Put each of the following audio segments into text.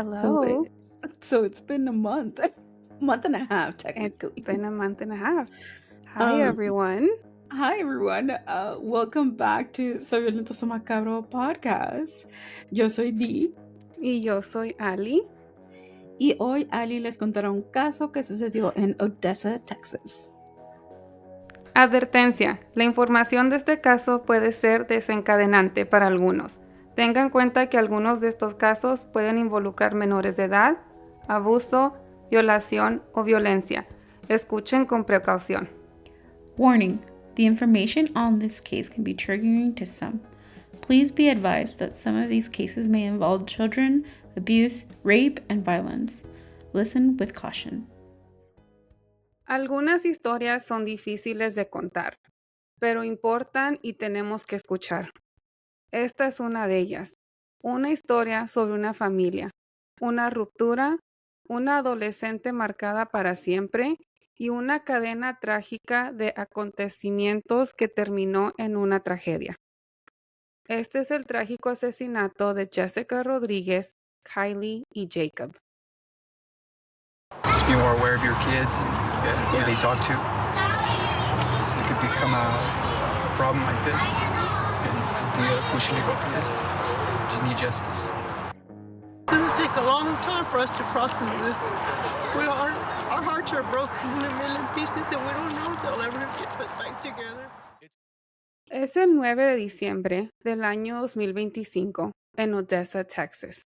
Hello. So it's been a month and a half technically. It's been a month and a half. Hi, Um, everyone. Hi everyone. Welcome back to Soy Violentoso Macabro podcast. Yo soy Dee Y yo soy Ali. y hoy Ali les contará un caso que sucedió en Odessa, Texas. Advertencia. La información de este caso puede ser desencadenante para algunos. Tengan en cuenta que algunos de estos casos pueden involucrar menores de edad, abuso, violación o violencia. Escuchen con precaución. Warning, the information on this case can be triggering to some. Please be advised that some of these cases may involve children, abuse, rape, and violence. Listen with caution. Algunas historias son difíciles de contar, pero importan y tenemos que escuchar. Esta es una de ellas. Una historia sobre una familia, una ruptura, una adolescente marcada para siempre y una cadena trágica de acontecimientos que terminó en una tragedia. Este es el trágico asesinato de Jessica Rodríguez, Kylie y Jacob. Just be more aware of your kids and who they talk to. So it could become a problem like this. And we are pushing to go for this. Just need justice. It's going to take a long time for us to process this. Our hearts are broken in a million pieces and we don't know if they'll ever get put back together. Es el 9 de diciembre del año 2025 en Odessa, Texas.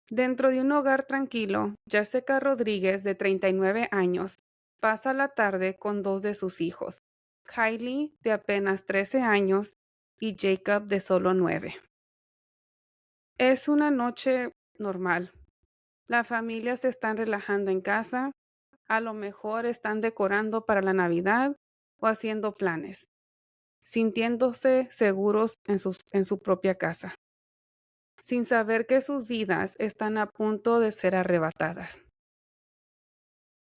Dentro de un hogar tranquilo, Jessica Rodríguez, de 39 años, pasa la tarde con dos de sus hijos, Kylie, de apenas 13 años, y Jacob, de solo 9. Es una noche normal. La familia se está relajando en casa, a lo mejor están decorando para la Navidad o haciendo planes, sintiéndose seguros en su propia casa, sin saber que sus vidas están a punto de ser arrebatadas.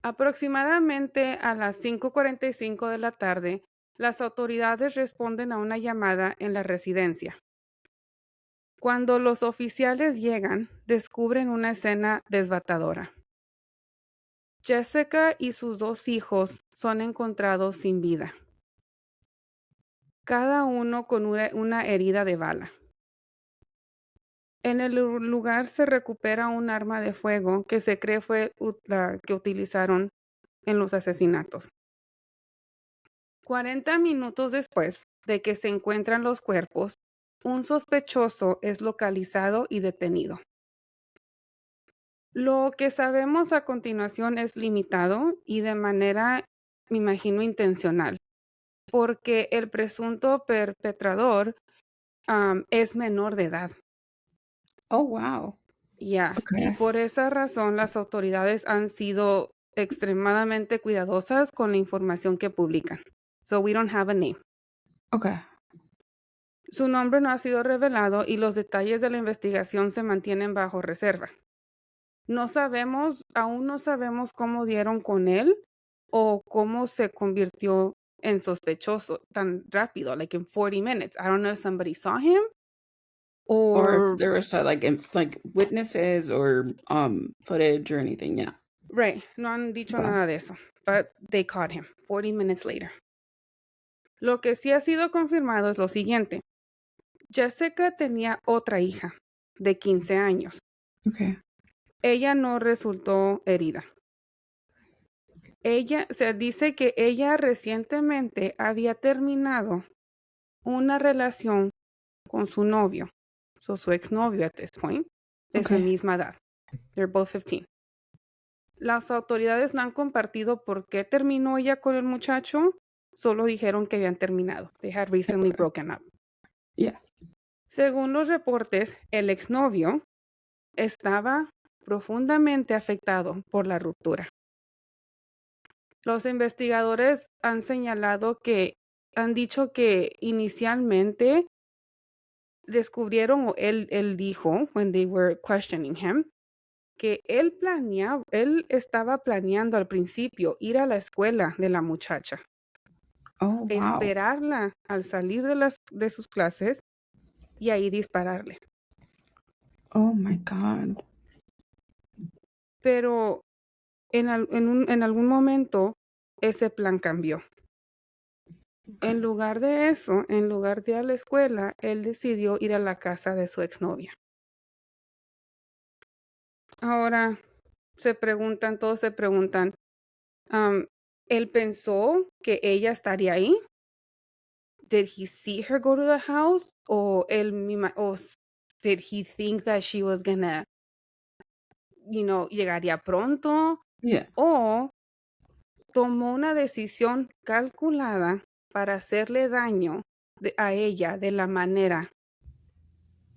Aproximadamente a las 5:45 de la tarde, las autoridades responden a una llamada en la residencia. Cuando los oficiales llegan, descubren una escena desbatadora. Jessica y sus dos hijos son encontrados sin vida, cada uno con una herida de bala. En el lugar se recupera un arma de fuego que se cree fue la que utilizaron en los asesinatos. 40 minutos después de que se encuentran los cuerpos, un sospechoso es localizado y detenido. Lo que sabemos a continuación es limitado y de manera, me imagino, intencional, porque el presunto perpetrador es menor de edad. Oh, wow. Ya, Okay. y por esa razón las autoridades han sido extremadamente cuidadosas con la información que publican. So we don't have a name. Okay. Su nombre no ha sido revelado y los detalles de la investigación se mantienen bajo reserva. Aún no sabemos cómo dieron con él o cómo se convirtió en sospechoso tan rápido, like in 40 minutes. I don't know if somebody saw him Or if there was like witnesses or footage or anything, yeah. Right, no han dicho Okay. nada de eso, but they caught him 40 minutes later. Lo que sí ha sido confirmado es lo siguiente. Jessica tenía otra hija de 15 años. Okay. Ella no resultó herida. Se dice que ella recientemente había terminado una relación con su novio, su exnovio at this point, de su Okay. misma edad. They're both 15. Las autoridades no han compartido por qué terminó ella con el muchacho, solo dijeron que habían terminado. They had recently broken up. Yeah. Según los reportes, el exnovio estaba profundamente afectado por la ruptura. Los investigadores han dicho que inicialmente descubrieron, o él dijo, when they were questioning him, que él estaba planeando al principio ir a la escuela de la muchacha, Oh, wow. esperarla al salir de sus clases y ahí dispararle. Oh my God. Pero en algún momento ese plan cambió. En lugar de eso, en lugar de ir a la escuela, él decidió ir a la casa de su exnovia. Ahora todos se preguntan, ¿él pensó que ella estaría ahí? Did he see her go to the house? O did he think that she was gonna, llegaría pronto? Yeah. O tomó una decisión calculada para hacerle daño a ella de la manera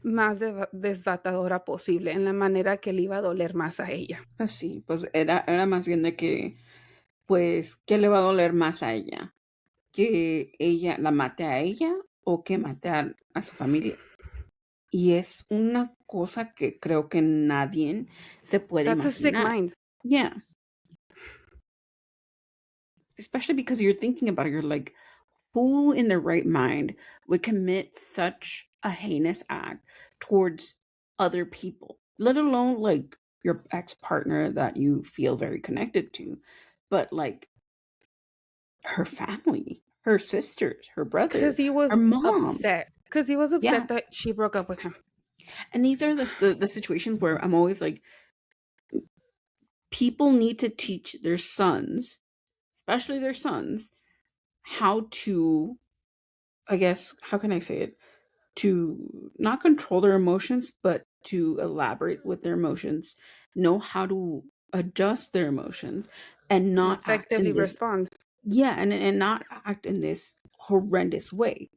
más desbatadora posible, en la manera que le iba a doler más a ella. Así, pues era más bien de que, pues, ¿qué le va a doler más a ella? ¿Que ella la mate a ella o que mate a su familia? Y es una cosa que creo que nadie se puede That's a sick imaginar. mind. Yeah. Especially because you're thinking about it, you're like, who in their right mind would commit such a heinous act towards other people, let alone like your ex-partner that you feel very connected to, but like her family, her sisters, her brother, Because he was her mom. upset. Because he was upset that she broke up with him. And these are the situations where I'm always like, people need to teach their sons, especially their sons, how to, I guess, how can I say it? To not control their emotions, but to elaborate with their emotions, know how to adjust their emotions, and not effectively act in this, respond. Yeah, and not act in this horrendous way.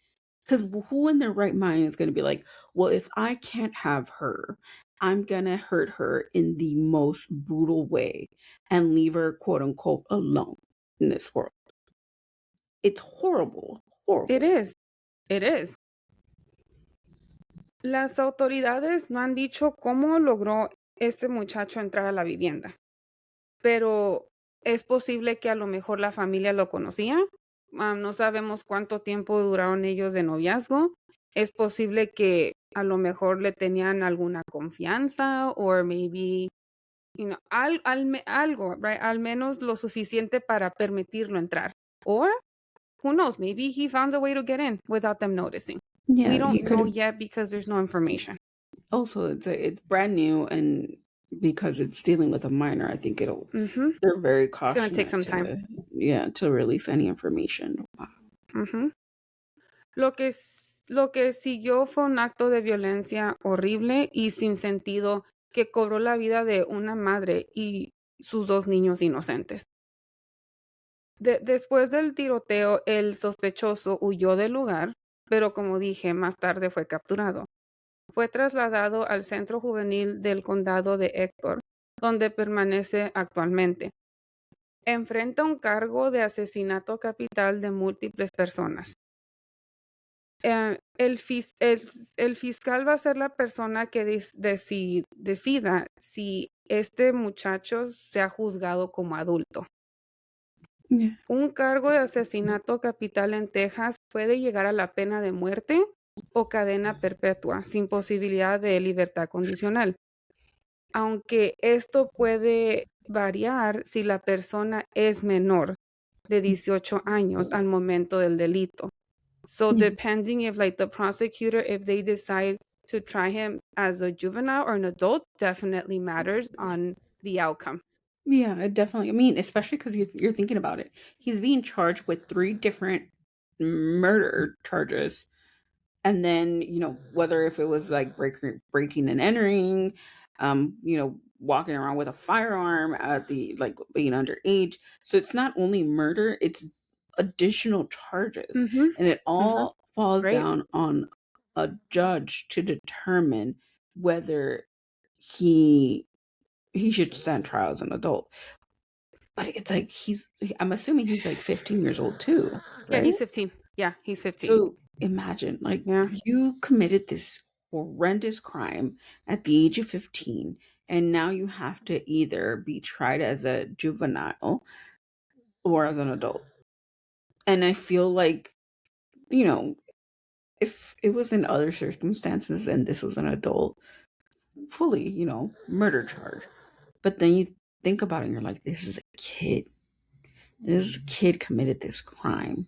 Because who in their right mind is going to be like, well, if I can't have her, I'm going to hurt her in the most brutal way and leave her, quote unquote, alone in this world. It's horrible. Horrible. It is. It is. Las autoridades no han dicho cómo logró este muchacho entrar a la vivienda, pero es posible que a lo mejor la familia lo conocía. No sabemos cuánto tiempo duraron ellos de noviazgo. Es posible que a lo mejor le tenían alguna confianza o maybe, algo, right? Al menos lo suficiente para permitirlo entrar. Or, who knows, maybe he found a way to get in without them noticing. Yeah, We don't know yet because there's no information. Also, it's brand new, and because it's dealing with a minor, I think they're very cautious. It's gonna take some time. To release any information. Ujú. Lo que siguió fue un acto de violencia horrible y sin sentido que cobró la vida de una madre y sus 2 niños inocentes. Después del tiroteo, el sospechoso huyó del lugar, pero como dije, más tarde fue capturado. Fue trasladado al centro juvenil del condado de Héctor, donde permanece actualmente. Enfrenta un cargo de asesinato capital de múltiples personas. El fiscal va a ser la persona que decida si este muchacho sea juzgado como adulto. Yeah. Un cargo de asesinato capital en Texas puede llegar a la pena de muerte o cadena perpetua sin posibilidad de libertad condicional. Aunque esto puede variar si la persona es menor de 18 años al momento del delito. So depending if the prosecutor, if they decide to try him as a juvenile or an adult, definitely matters on the outcome. Yeah, definitely. I mean, especially because you're thinking about it. He's being charged with 3 different murder charges. And then, whether if it was like breaking and entering, walking around with a firearm at the, being underage. So it's not only murder, it's additional charges. Mm-hmm. And it all falls Right. down on a judge to determine whether he should stand trial as an adult. But it's like I'm assuming he's like 15 years old too, right? Yeah, he's 15. Yeah, he's 15. So imagine, you committed this horrendous crime at the age of 15, and now you have to either be tried as a juvenile or as an adult. And I feel like, if it was in other circumstances and this was an adult, fully, murder charge. But then you think about it and you're like, this is a kid. This kid committed this crime.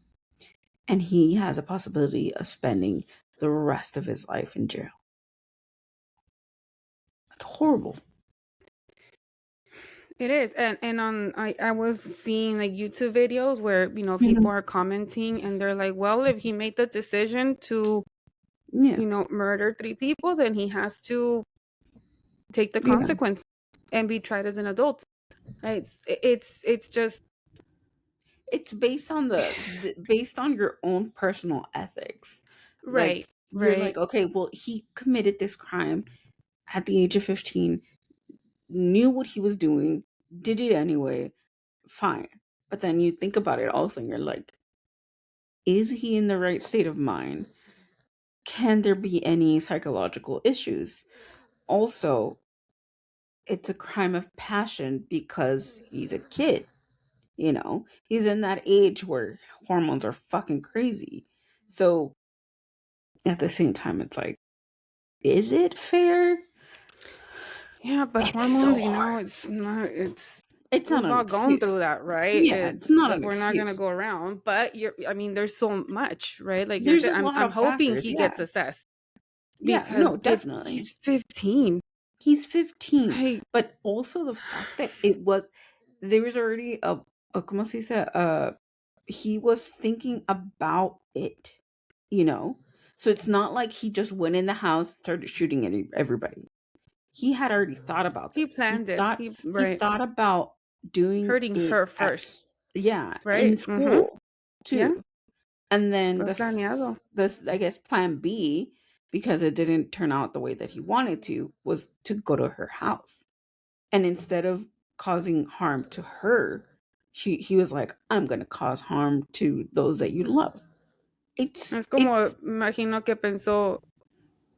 And he has a possibility of spending the rest of his life in jail. That's horrible. It is. And I was seeing like YouTube videos where, people are commenting and they're like, well, if he made the decision to, murder 3 people, then he has to take the consequence and be tried as an adult. Right? It's just, it's based on based on your own personal ethics. right. Like, you're like, okay, well, he committed this crime at the age of 15, knew what he was doing, did it anyway, fine. But then you think about it also and you're like, is he in the right state of mind? Can there be any psychological issues? Also, it's a crime of passion because he's a kid. He's in that age where hormones are fucking crazy. So at the same time, it's like, is it fair? Yeah, but It's hormones, so hard. it's not, It's not we've an all gone excuse. through that, right? Yeah, it's not an we're not gonna excuse. go around, but there's so much, right? Like There's you're a saying, lot I'm of hoping factors, he yeah. gets assessed Yeah, because no, definitely. he's 15. He's 15. Hey, But also the fact that there was already a ¿cómo se dice? He was thinking about it, So it's not like he just went in the house, started shooting everybody. He had already thought about this. he planned it. He Right. thought about doing Hurting it her first. Right? in school too. Yeah. And then Fue planeado. this, I guess, plan B, because it didn't turn out the way that he wanted to, was to go to her house. And instead of causing harm to her, he was like, I'm going to cause harm to those that you love. Es como, imagino que pensó,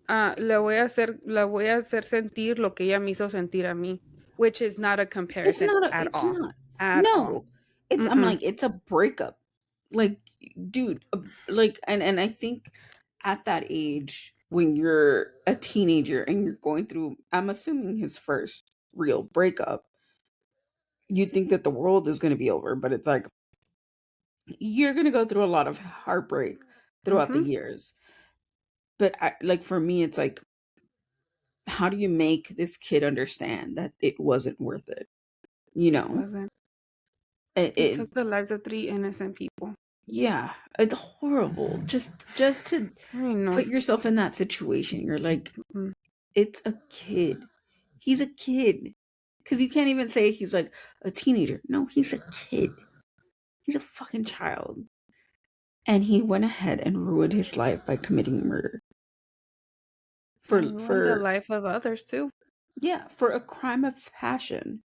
la voy a hacer sentir lo que ella me hizo sentir a mí, which is not a comparison at all. Not. At all. I'm like, it's a breakup. Like, dude, and I think at that age, when you're a teenager and you're going through, I'm assuming his first real breakup, you think that the world is going to be over, but it's like, you're going to go through a lot of heartbreak throughout the years. But for me, it's like, how do you make this kid understand that it wasn't worth it? It wasn't. It took the lives of 3 innocent people. Yeah, it's horrible. Just to put yourself in that situation. You're like, it's a kid. He's a kid. Because you can't even say he's like a teenager. No, he's a kid. He's a fucking child. And he went ahead and ruined his life by committing murder. For the life of others too. Yeah, for a crime of passion.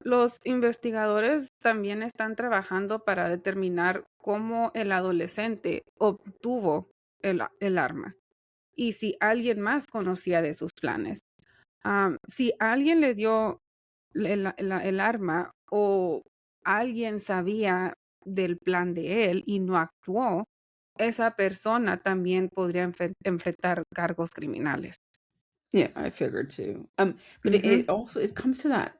Los investigadores también están trabajando para determinar cómo el adolescente obtuvo el arma y si alguien más conocía de sus planes. Si alguien le dio el arma o alguien sabía del plan de él y no actuó, esa persona también podría enfrentar cargos criminales. Yeah, I figured too. But it also comes to that.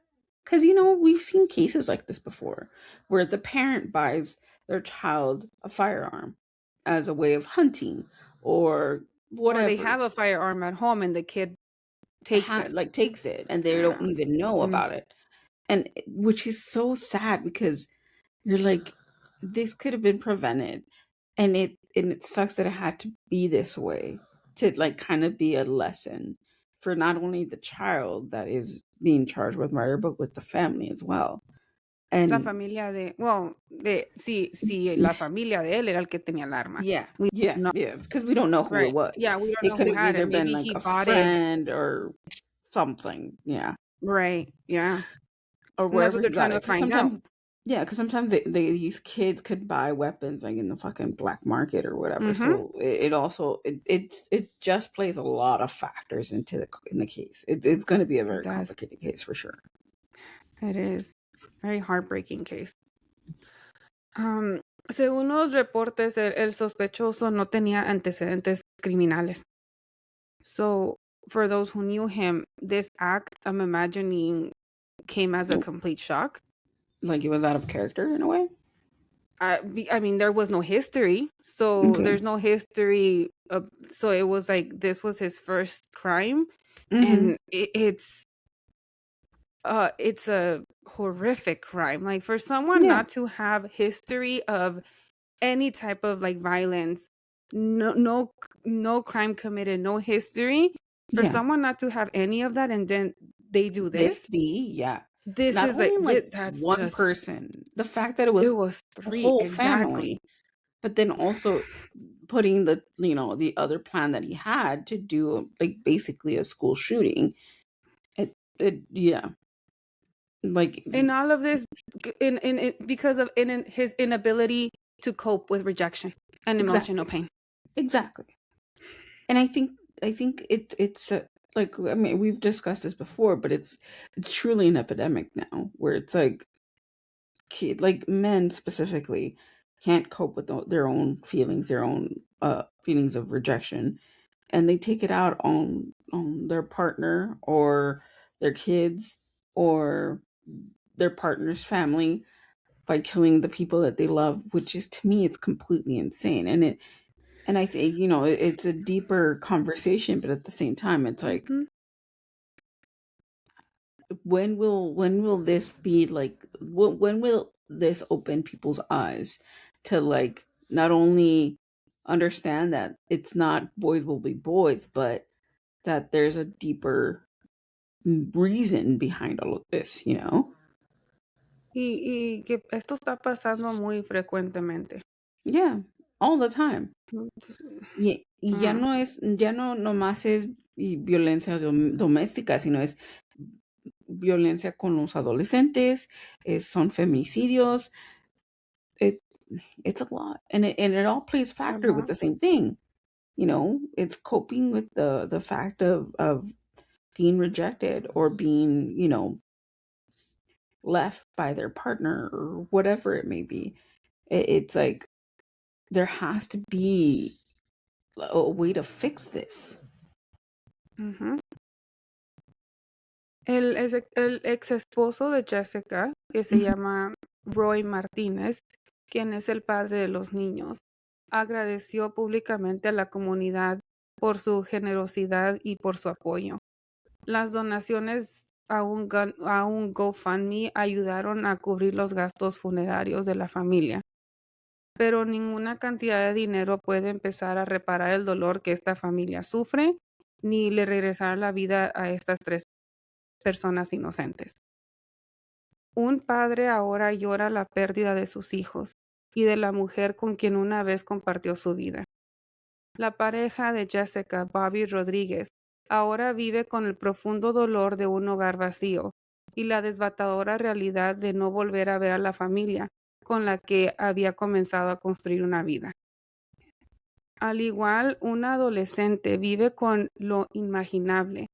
Because, we've seen cases like this before where the parent buys their child a firearm as a way of hunting or whatever. Or they have a firearm at home and the kid takes it and they don't even know about it. And which is so sad because you're like, this could have been prevented. And it sucks that it had to be this way to kind of be a lesson for not only the child that is being charged with murder, but with the family as well. And la familia la familia de él era el que tenía el arma. Yeah, because we don't know who it was. Yeah, we don't know who had it. It could have either been maybe a friend or something. Yeah. Right, yeah. Or that's what they're trying to find out. Yeah, because sometimes these kids could buy weapons in the fucking black market or whatever. So it also it just plays a lot of factors in the case. It's going to be a very complicated case for sure. It is very heartbreaking case. Según los reportes, el sospechoso no tenía antecedentes criminales. So for those who knew him, this act, I'm imagining, came as a complete shock. Like it was out of character in a way. I mean, there was no history, so Okay. there's no history. So it was like this was his first crime, Mm-hmm. and it's a horrific crime. Like for someone Yeah. not to have history of any type of like violence, no crime committed, no history. For Yeah. someone not to have any of that, and then they do This this. yeah. This Not is like only that's one just person. The fact that it it was was the three whole exactly. family, but then also putting the the other plan that he had to do like basically a school shooting. It yeah. Like In all of this, in because of in his inability to cope with rejection and emotional exactly. pain. Exactly. And I think it's like I mean we've discussed this before, but it's truly an epidemic now where it's like like men specifically can't cope with their own feelings, their own feelings of rejection, and they take it out on their partner or their kids or their partner's family by killing the people that they love, which is to me it's completely insane. And I think it's a deeper conversation, but at the same time it's like Mhm. when will this be like when will this open people's eyes to like not only understand that it's not boys will be boys, but that there's a deeper reason behind all of this, Y que esto está pasando muy frecuentemente. Yeah, all the time. Entonces, Y ya no nomás es violencia doméstica, sino es violencia con los adolescentes, son femicidios. It's a lot, and it all plays it's a factor with lot. the same thing. It's coping with the fact of being rejected or being left by their partner or whatever it may be. It's like there has to be a way to fix this. Ujú. El ex esposo de Jessica, que se llama Roy Martínez, quien es el padre de los niños, agradeció públicamente a la comunidad por su generosidad y por su apoyo. Las donaciones a un GoFundMe ayudaron a cubrir los gastos funerarios de la familia, pero ninguna cantidad de dinero puede empezar a reparar el dolor que esta familia sufre, ni le regresar la vida a estas 3 personas inocentes. Un padre ahora llora la pérdida de sus hijos y de la mujer con quien una vez compartió su vida. La pareja de Jessica, Bobby Rodríguez, ahora vive con el profundo dolor de un hogar vacío y la desbatadora realidad de no volver a ver a la familia con la que había comenzado a construir una vida. Al igual, una adolescente vive con lo inimaginable,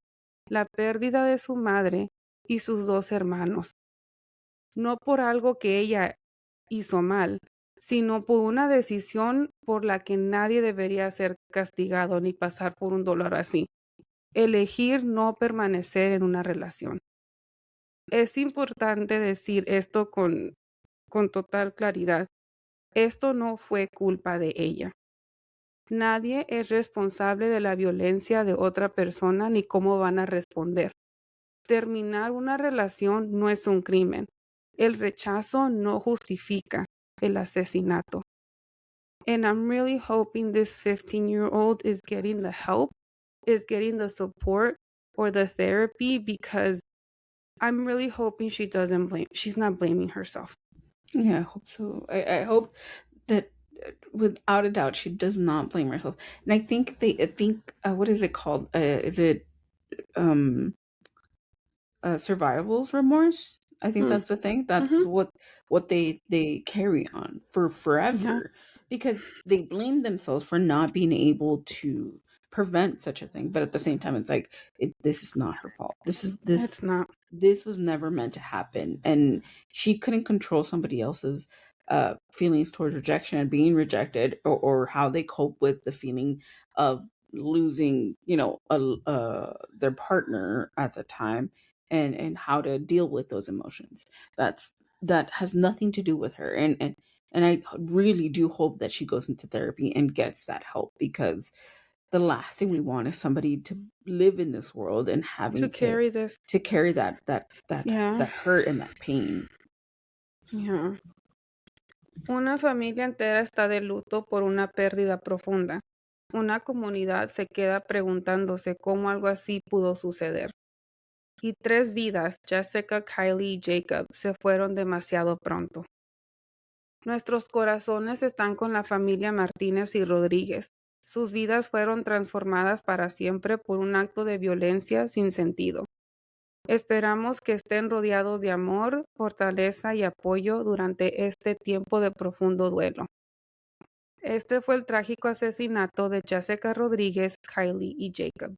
la pérdida de su madre y sus 2 hermanos. No por algo que ella hizo mal, sino por una decisión por la que nadie debería ser castigado ni pasar por un dolor así. Elegir no permanecer en una relación. Es importante decir esto con total claridad. Esto no fue culpa de ella. Nadie es responsable de la violencia de otra persona ni cómo van a responder. Terminar una relación no es un crimen. El rechazo no justifica el asesinato. And I'm really hoping this 15-year-old is getting the help, is getting the support or the therapy, because I'm really hoping she's not blaming herself. Yeah, I hope so. I hope that without a doubt she does not blame herself. And I think what is it called? Is it survival's remorse? I think that's the thing. That's what they carry on for forever, because they blame themselves for not being able to prevent such a thing. But at the same time, it's like this is not her fault. It's not. This was never meant to happen, and she couldn't control somebody else's feelings towards rejection and being rejected, or how they cope with the feeling of losing, their partner at the time, and how to deal with those emotions. That has nothing to do with her, and I really do hope that she goes into therapy and gets that help, because the last thing we want is somebody to live in this world and To having carry this. to carry that Yeah. hurt and that pain. Yeah. Una familia entera está de luto por una pérdida profunda. Una comunidad se queda preguntándose cómo algo así pudo suceder. Y 3 vidas, Jessica, Kylie y Jacob, se fueron demasiado pronto. Nuestros corazones están con la familia Martínez y Rodríguez. Sus vidas fueron transformadas para siempre por un acto de violencia sin sentido. Esperamos que estén rodeados de amor, fortaleza y apoyo durante este tiempo de profundo duelo. Este fue el trágico asesinato de Jessica Rodríguez, Kylie y Jacob.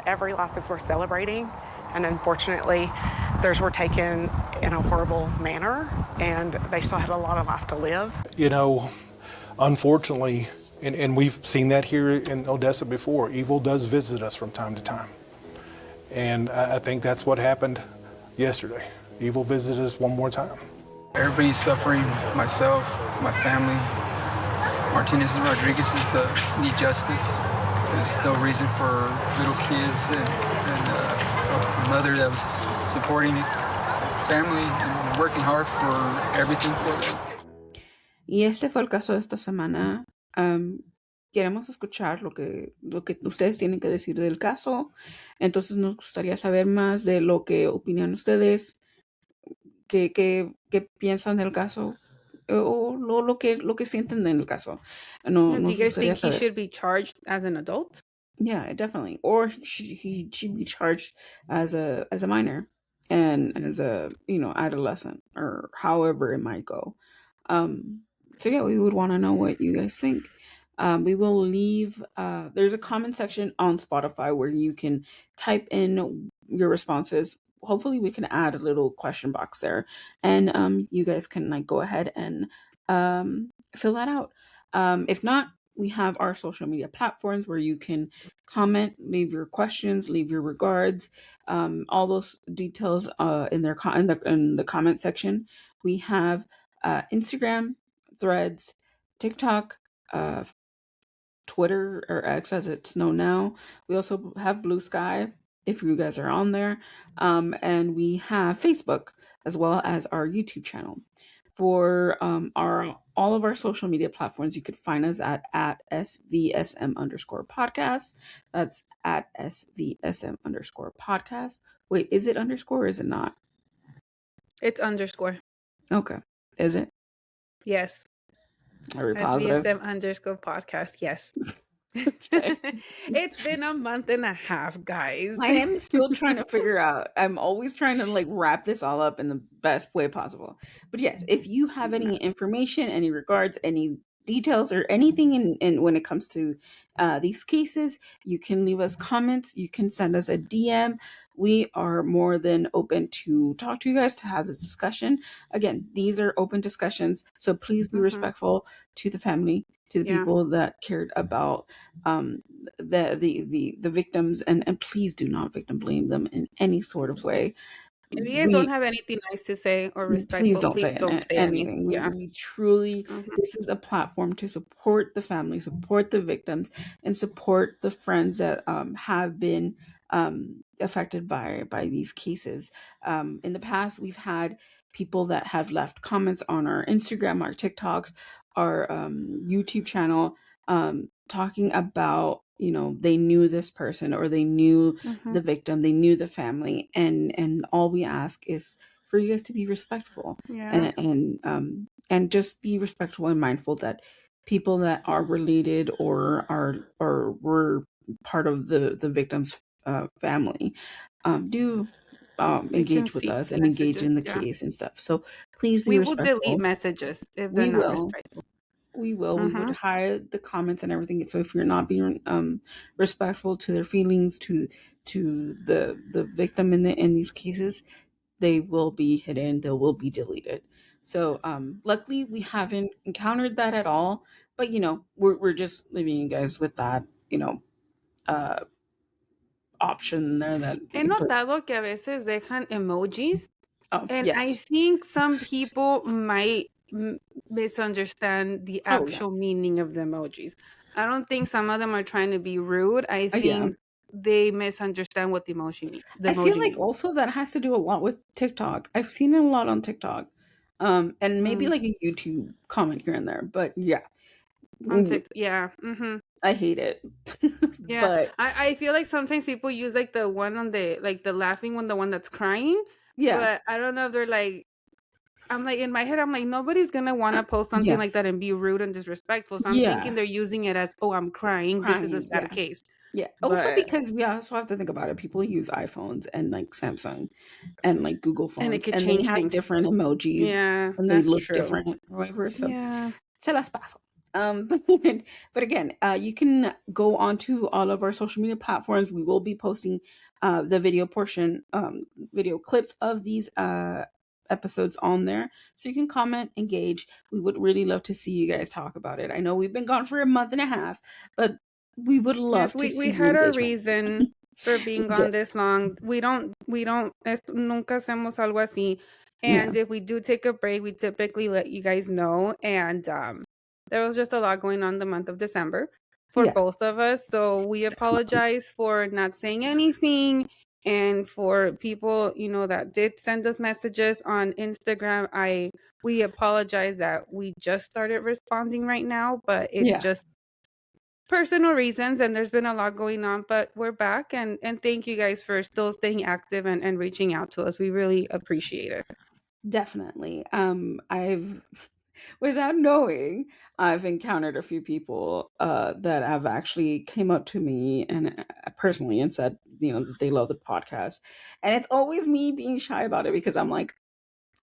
Every life is worth celebrating, and unfortunately, theirs were taken in a horrible manner, and they still had a lot of life to live. Unfortunately, and we've seen that here in Odessa before, evil does visit us from time to time. And I think that's what happened yesterday. Evil visited us one more time. Everybody's suffering, myself, my family. Martinez and Rodriguez need justice. There's no reason for little kids and a mother that was supporting family and working hard for everything for them. Y este fue el caso de esta semana. Queremos escuchar lo que ustedes tienen que decir del caso. Entonces nos gustaría saber más de lo que opinan ustedes, qué piensan del caso, o lo que sienten en el caso. Do you Nos guys gustaría think he saber. should be charged as an adult? Yeah, definitely. Or he should be charged as a minor and as a adolescent, or however it might go. So yeah, we would want to know what you guys think. We will leave. There's a comment section on Spotify where you can type in your responses. Hopefully, we can add a little question box there, and you guys can go ahead and fill that out. If not, we have our social media platforms where you can comment, leave your questions, leave your regards, all those details in the comment section. We have Instagram, Threads, TikTok, Twitter, or X as it's known now. We also have Blue Sky if you guys are on there, and we have Facebook as well as our YouTube channel. For all of our social media platforms, you could find us at SVSM_podcast. That's at SVSM_podcast. Wait, is it underscore or is it not? It's underscore. Okay. Is it? Yes. Are we positive? SVSM_podcast. Yes. Okay. It's been a month and a half, guys. I am still trying to figure out. I'm always trying to wrap this all up in the best way possible. But yes, if you have any information, any regards, any details, or anything in when it comes to these cases, you can leave us comments. You can send us a DM. We are more than open to talk to you guys, to have this discussion. Again, these are open discussions, so please be respectful to the family, to the people that cared about the victims, and please do not victim blame them in any sort of way. If you guys don't have anything nice to say or respectful, please don't say anything. Yeah. We truly, this is a platform to support the family, support the victims, and support the friends that have been affected by these cases. In the past, we've had people that have left comments on our Instagram, our TikToks, our YouTube channel, talking about they knew this person, or they knew the victim, they knew the family, and all we ask is for you guys to be respectful, and just be respectful and mindful that people that are related or were part of the victim's family do engage with us and engage in the case and stuff. So please be respectful. We will delete messages if they're not respectful. We will. We would hide the comments and everything. So if you're not being respectful to their feelings, to the victim in these cases, they will be hidden. They will be deleted. So luckily, we haven't encountered that at all. But we're just leaving you guys with that you know, option there that He you put. notado que a veces dejan emojis, Oh, and I yes. think some people might misunderstand the Oh, yeah. actual meaning of the emojis. I don't think some of them are trying to be rude. I Yeah. think they misunderstand what the emoji means. I feel like also that has to do a lot with TikTok. I've seen it a lot on TikTok. And maybe like a YouTube comment here and there. But yeah. On TikTok, yeah. I hate it. Yeah. But I feel like sometimes people use like the one on the laughing one, the one that's crying. yeah. But I don't know if they're like, I'm like, in my head, I'm like, nobody's going to want to post something Yeah. like that and be rude and disrespectful. So I'm Yeah. thinking they're using it as, oh, I'm crying. This is a Crying, sad yeah. case. Yeah. Also But because we also have to think about it. People use iPhones and like Samsung and like Google phones. and it could they change have things. different emojis. Yeah, And they that's look true. different or whatever. So Yeah. se las paso. But again, you can go onto all of our social media platforms. We will be posting the video portion, video clips of these episodes on there, so you can comment, engage. We would really love to see you guys talk about it. I know we've been gone for a month and a half, but we would love to see we your had our engagement. reason for being We gone did. this long. We don't nunca hacemos algo así. And if we do take a break, we typically let you guys know. And there was just a lot going on the month of December for Yeah. both of us. So we apologize for not saying anything. And for people, that did send us messages on Instagram, we apologize that we just started responding right now, but it's Yeah. just personal reasons, and there's been a lot going on, but we're back, and thank you guys for still staying active and reaching out to us. We really appreciate it. Definitely. I've without knowing, I've encountered a few people that have actually came up to me and personally and said, that they love the podcast. And it's always me being shy about it because I'm like,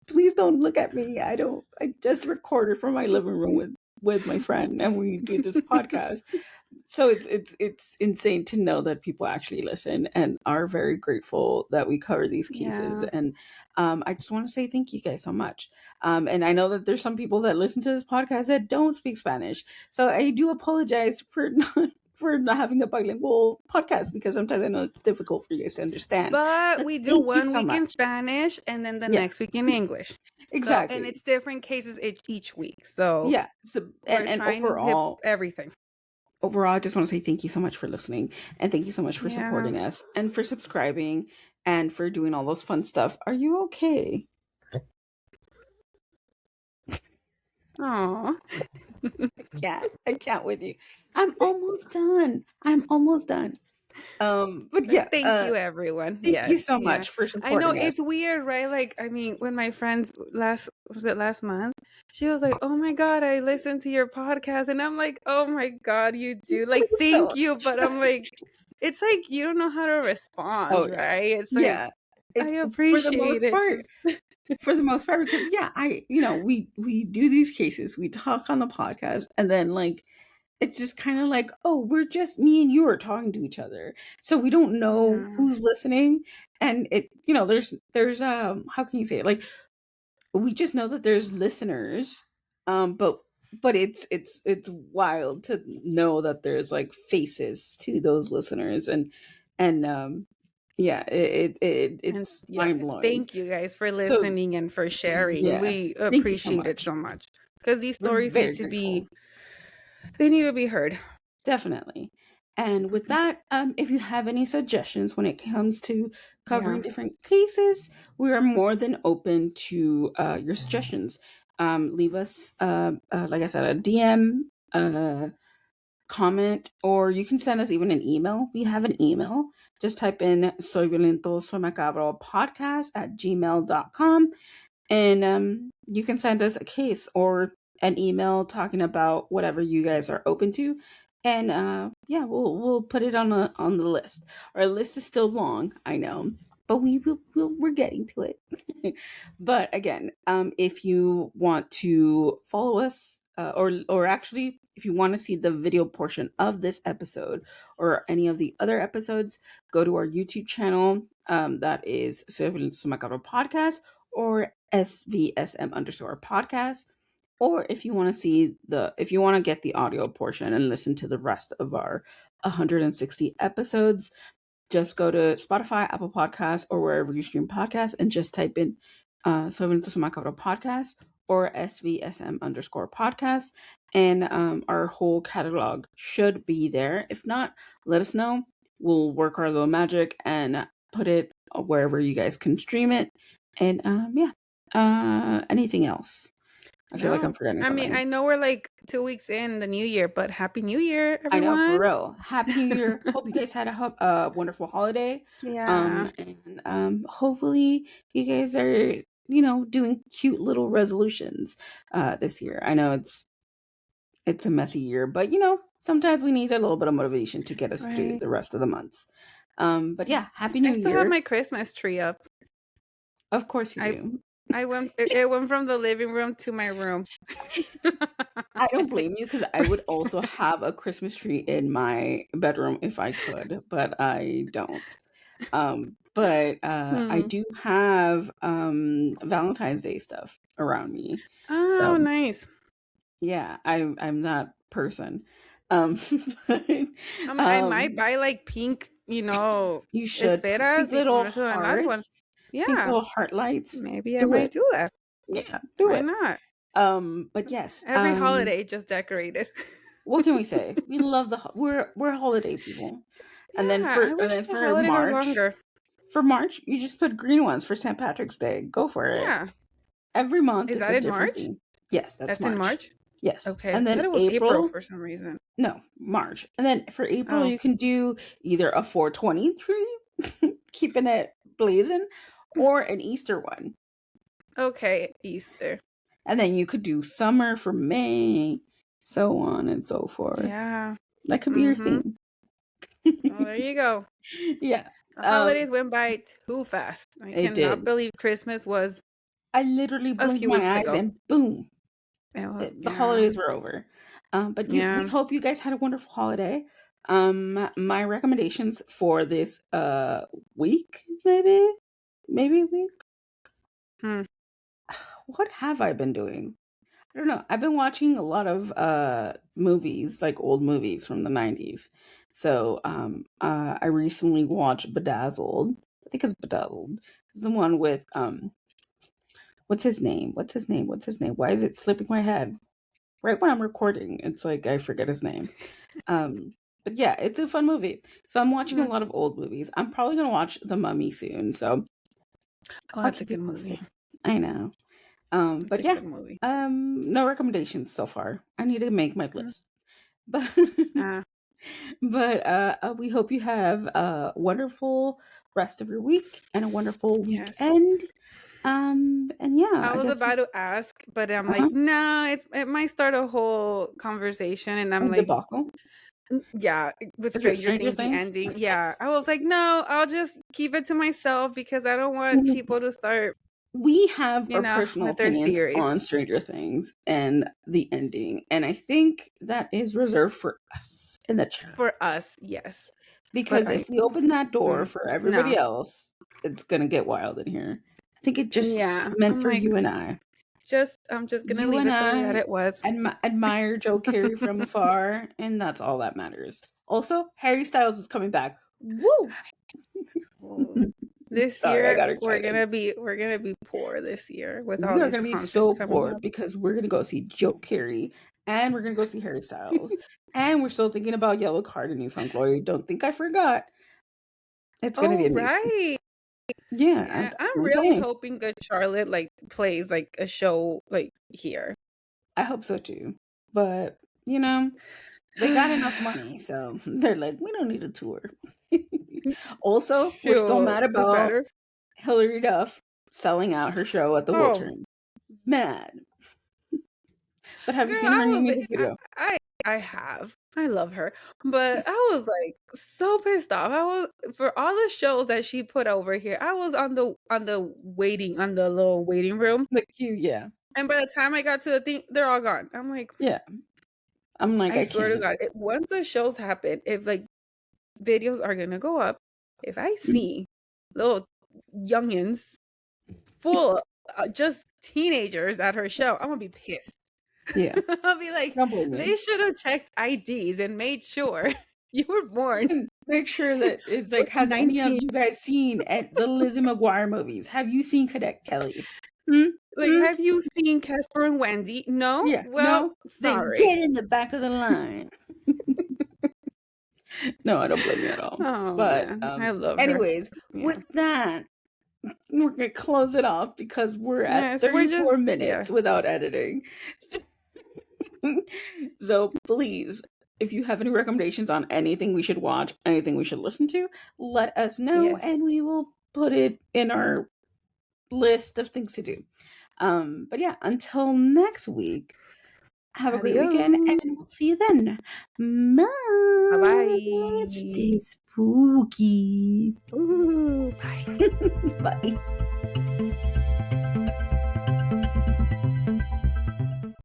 please don't look at me. I just recorded from my living room with my friend and we do this podcast. So it's insane to know that people actually listen and are very grateful that we cover these cases. Yeah. And I just want to say thank you guys so much. And I know that there's some people that listen to this podcast that don't speak Spanish. So I do apologize for not having a bilingual podcast because sometimes I know it's difficult for you guys to understand. But we do thank you one so week in much. Spanish and then the Yeah. next week in English. Exactly. So, and it's different cases each week. So Yeah. So we're and trying to overall, hit everything. overall, I just want to say thank you so much for listening and thank you so much for Yeah. supporting us and for subscribing and for doing all those fun stuff. Are you okay? Aw. I can't with you. I'm almost done. But yeah, Thank you, everyone. thank you Yes, so yeah. much for I supporting know us. it's weird, right? Like, I mean, when my friends last month, she was like, "Oh my God, I listened to your podcast," and I'm like, "Oh my God, you do!" Like, thank you, but I'm like, it's like you don't know how to respond, Oh, yeah. right? It's like Yeah. I It's for the appreciate most it. part. Just For the most part, because we do these cases, we talk on the podcast, and then like it's just kind of like, oh, we're just me and you are talking to each other, so we don't know Yeah. who's listening, and there's how can you say it, like we just know that there's listeners, but it's wild to know that there's like faces to those listeners, and yeah, and it's yeah, mind blowing. thank you guys for So listening and for sharing. yeah, We thank you so appreciate it much. so much because these We're stories very need to grateful. they need to be heard. Definitely. And with that, if you have any suggestions when it comes to covering different cases, we are more than open to your suggestions. Leave us, like I said, a DM, comment, or you can send us even an email. We have an email. Just type in soy violento, soy macabro podcast at gmail.com. And you can send us a case or an email talking about whatever you guys are open to. And yeah, we'll put it on the list. Our list is still long, I know, but we're getting to it. But again, if you want to follow us, or actually, if you want to see the video portion of this episode or any of the other episodes, go to our YouTube channel. That is Soy Violento Soy Macabro Podcast or SVSM _ podcast. Or if you want to get the audio portion and listen to the rest of our 160 episodes, just go to Spotify, Apple Podcasts, or wherever you stream podcasts and just type in Sobre Macabro podcast or SVSM_podcast. And our whole catalog should be there. If not, let us know. We'll work our little magic and put it wherever you guys can stream it. And anything else? I feel like I'm forgetting something. I know we're like 2 weeks in the new year, but Happy New Year, everyone. I know, for real. Happy New Year. Hope you guys had a wonderful holiday. Yeah. And hopefully you guys are, doing cute little resolutions this year. I know it's a messy year, but sometimes we need a little bit of motivation to get us through the rest of the months. But yeah, Happy New Year. I still have my Christmas tree up. Of course you do. It went from the living room to my room. I don't blame you, because I would also have a Christmas tree in my bedroom if I could, but I don't. I do have Valentine's Day stuff around me. Oh, nice. Yeah, I'm that person. I might buy like pink, you should. esferas, Pink little hearts. Yeah, Pink little heart lights. maybe I might do that. Yeah, do Why it. not? But yes, Every holiday just decorated. what can we say? We love we're holiday people. And then for March, you just put green ones for St. Patrick's Day. Go for it. Yeah. Every month is that in March? Theme. Yes, that's in March. Yes. Okay. And then it was April for some reason. No, March. And then for April, you can do either a 420 tree, keeping it blazing, or an Easter one. Okay, Easter. And then you could do summer for May, so on and so forth. Yeah. That could be your theme. Well, there you go. Yeah. The holidays went by too fast. I cannot believe Christmas was. I literally blinked my eyes and boom. The holidays were over. But we hope you guys had a wonderful holiday. My recommendations for this week, maybe week. What have I been doing? I don't know. I've been watching a lot of movies, like old movies from the 90s. So I recently watched Bedazzled. I think it's Bedazzled. It's the one with what's his name? Why is it slipping my head? Right when I'm recording, it's like I forget his name. But yeah, it's a fun movie. So I'm watching a lot of old movies. I'm probably gonna watch The Mummy soon. So that's a good movie. I know. But yeah, no recommendations so far. I need to make my list. But we hope you have a wonderful rest of your week and a wonderful weekend. And yeah, I was about to ask, but I'm like, no, it might start a whole conversation, and I'm like, debacle. Yeah, with Stranger Things ending. Yeah, I was like, no, I'll just keep it to myself because I don't want people to start. We have our personal opinions on Stranger Things and the ending, and I think that is reserved for us in the chat. For us, yes. Because if we open that door for everybody else, it's gonna get wild in here. I think it just is meant for you and I. I'm just gonna leave it the way that it was. Admire Joe Carey from afar, and that's all that matters. Also, Harry Styles is coming back. Woo! This year we're gonna be poor this year with all. We're gonna be so poor because we're gonna go see Joe Carey and we're gonna go see Harry Styles and we're still thinking about Yellow Card and New Found Glory. Don't think I forgot. It's gonna be amazing. Right. Yeah, I'm really hoping that Charlotte plays a show here. I hope so too, but they got enough money, so they're like, we don't need a tour. Also, we're still mad about Hilary Duff selling out her show at the Wiltern. Mad. But have you seen her new music video? I have. I love her, but I was so pissed off. I was for all the shows that she put over here. I was on the little waiting room, the queue, yeah. And by the time I got to the thing, they're all gone. I'm like, yeah. I'm like, I swear to God, once the shows happen, if videos are gonna go up, if I see little youngins full, just teenagers at her show, I'm gonna be pissed. Yeah. I'll be like, Don't blame me. they should have checked IDs and made sure you were born. Make sure that it's like, has any of you guys seen the Lizzie McGuire movies? Have you seen Cadet Kelly? Like, have you seen Casper and Wendy? No? Yeah. Well, No? sorry. Then get in the back of the line. No, I don't blame you at all. Oh, But man. I love her. anyways, Yeah. with that, we're gonna close it off because we're at Yes, 34 we're minutes without editing. So please, if you have any recommendations on anything we should watch, anything we should listen to, let us know, Yes. and we will put it in our list of things to do. But yeah, until next week, have a great weekend, Adios. and we'll see you then. Bye. Bye-bye. Stay spooky. Ooh. Bye.